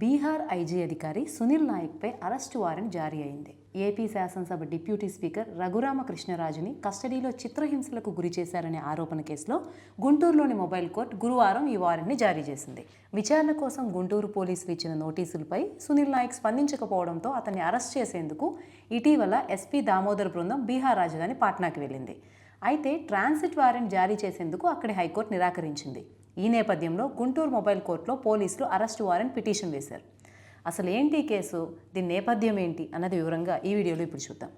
Bihar IG అధికారి Sunil నాయక్పై arrest warrant జారీ అయింది. ఏపీ శాసనసభ డిప్యూటీ స్పీకర్ రఘురామకృష్ణరాజుని కస్టడీలో చిత్రహింసలకు గురి చేశారనే ఆరోపణ కేసులో గుంటూరులోని మొబైల్ కోర్టు గురువారం ఈ వారెంట్ని జారీ చేసింది. విచారణ కోసం గుంటూరు పోలీసులు ఇచ్చిన నోటీసులపై సునీల్ నాయక్ స్పందించకపోవడంతో అతన్ని అరెస్ట్ చేసేందుకు ఇటీవల ఎస్పీ దామోదర్ బృందం బీహార్ రాజధాని పాట్నాకి వెళ్ళింది. అయితే ట్రాన్సిట్ వారెంట్ జారీ చేసేందుకు అక్కడి హైకోర్టు నిరాకరించింది. ఈ నేపథ్యంలో గుంటూరు మొబైల్ కోర్టులో పోలీసులు అరెస్టు వారెంట్ పిటిషన్ వేశారు. అసలు ఏంటి కేసు, దీని నేపథ్యం ఏంటి అన్నది వివరంగా ఈ వీడియోలో ఇప్పుడు చూద్దాం.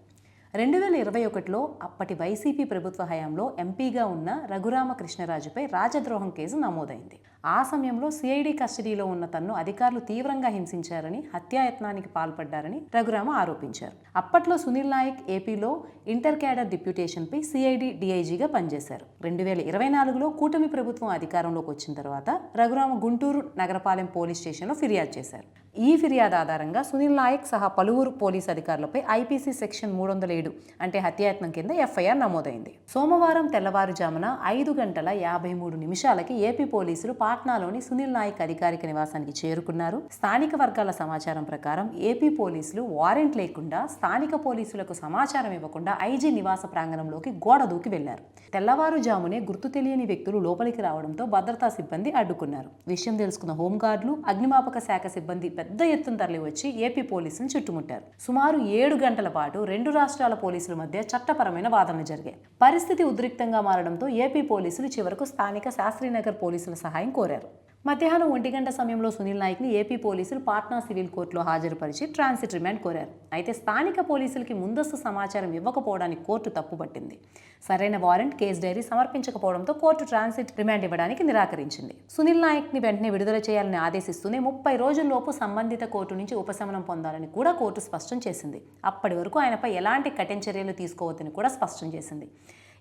2021లో అప్పటి వైసీపీ ప్రభుత్వ హయాంలో ఎంపీగా ఉన్న రఘురామకృష్ణరాజుపై రాజద్రోహం కేసు నమోదైంది. ఆ సమయంలో సిఐడి కస్టడీలో ఉన్న తన్ను అధికారులు తీవ్రంగా హింసించారని, హత్యాయత్నానికి పాల్పడ్డారని రఘురామ ఆరోపించారు. అప్పట్లో సునీల్ నాయక్ ఏపీలో ఇంటర్ క్యాడర్ డిప్యూటేషన్పై సిఐడి డిఐజీగా పనిచేశారు. 2024లో కూటమి ప్రభుత్వం అధికారంలోకి వచ్చిన తర్వాత రఘురామ గుంటూరు నగరపాలెం పోలీస్ స్టేషన్లో ఫిర్యాదు చేశారు. ఈ ఫిర్యాదు ఆధారంగా సునీల్ నాయక్ సహా పలువురు పోలీసు అధికారులపై ఐపీసీ సెక్షన్ 307 అంటే హత్యాయత్నం కింద ఎఫ్ఐఆర్ నమోదైంది. సోమవారం తెల్లవారుజామున 5:53 ఏపీ పోలీసులు పాట్నాలోని సునీల్ నాయక్ అధికారిక నివాసానికి చేరుకున్నారు. స్థానిక వర్గాల సమాచారం ప్రకారం ఏపీ పోలీసులు వారెంట్ లేకుండా స్థానిక పోలీసులకు సమాచారం ఇవ్వకుండా ఐజీ నివాస ప్రాంగణంలోకి గోడ దూకి వెళ్లారు. తెల్లవారుజామునే గుర్తు తెలియని వ్యక్తులు లోపలికి రావడంతో భద్రతా సిబ్బంది అడ్డుకున్నారు. విషయం తెలుసుకున్న హోంగార్డులు, అగ్నిమాపక శాఖ సిబ్బంది పెద్ద ఎత్తున తరలి వచ్చి ఏపీ పోలీసులను చుట్టుముట్టారు. సుమారు 7 గంటల పాటు 2 రాష్ట్రాల పోలీసుల మధ్య చట్టపరమైన వాదనలు జరిగాయి. పరిస్థితి ఉద్రిక్తంగా మారడంతో ఏపీ పోలీసులు చివరకు స్థానిక శాస్త్రీనగర్ పోలీసుల సహాయం కోరారు. మధ్యాహ్నం 1 గంట సమయంలో సునీల్ నాయక్ని ఏపీ పోలీసులు పాట్నా సివిల్ కోర్టులో హాజరుపరిచి ట్రాన్సిట్ రిమాండ్ కోరారు. అయితే స్థానిక పోలీసులకి ముందస్తు సమాచారం ఇవ్వకపోవడానికి కోర్టు తప్పుపట్టింది. సరైన వారెంట్, కేసు డైరీ సమర్పించకపోవడంతో కోర్టు ట్రాన్సిట్ రిమాండ్ ఇవ్వడానికి నిరాకరించింది. సునీల్ నాయక్ని వెంటనే విడుదల చేయాలని ఆదేశిస్తూనే 30 రోజుల్లోపు సంబంధిత కోర్టు నుంచి ఉపశమనం పొందాలని కూడా కోర్టు స్పష్టం చేసింది. అప్పటి వరకు ఆయనపై ఎలాంటి కఠిన చర్యలు తీసుకోవద్దని కూడా స్పష్టం చేసింది.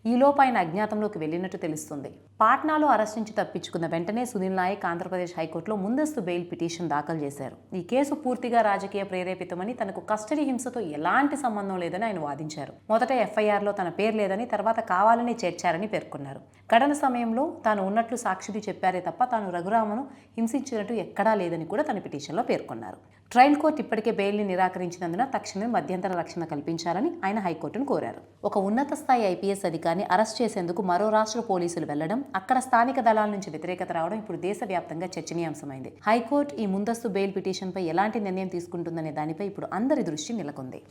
ఈలోపు ఆయన అజ్ఞాతంలోకి వెళ్లినట్టు తెలుస్తుంది. పాట్నాలో అరెస్ట్ నుంచి తప్పించుకున్న వెంటనే సునీల్ నాయక్ ఆంధ్రప్రదేశ్ హైకోర్టులో ముందస్తు బెయిల్ పిటిషన్ దాఖలు చేశారు. ఈ కేసు పూర్తిగా రాజకీయ ప్రేరేపితమని, తనకు కస్టడీ హింసతో ఎలాంటి సంబంధం లేదని ఆయన వాదించారు. మొదట ఎఫ్ఐఆర్లో తన పేరు లేదని, తర్వాత కావాలని చేర్చారని పేర్కొన్నారు. ఘటన సమయంలో తాను ఉన్నట్లు సాక్షులు చెప్పారే తప్ప తాను రఘురామను హింసించినట్టు ఎక్కడా లేదని కూడా తన పిటిషన్లో పేర్కొన్నారు. ట్రయల్ కోర్టు ఇప్పటికే బెయిల్ని నిరాకరించినందున తక్షణమే మధ్యంతర రక్షణ కల్పించాలని ఆయన హైకోర్టును కోరారు. ఒక ఉన్నత స్థాయి ఐపీఎస్ అధికారిని అరెస్ట్ చేసేందుకు మరో రాష్ట్ర పోలీసులు వెళ్లడం, అక్కడ స్థానిక దళాల నుంచి వ్యతిరేకత రావడం ఇప్పుడు దేశవ్యాప్తంగా చర్చనీయాంశమైంది. హైకోర్టు ఈ ముందస్తు బెయిల్ పిటిషన్పై ఎలాంటి నిర్ణయం తీసుకుంటుందనే దానిపై ఇప్పుడు అందరి దృష్టి నెలకొంది.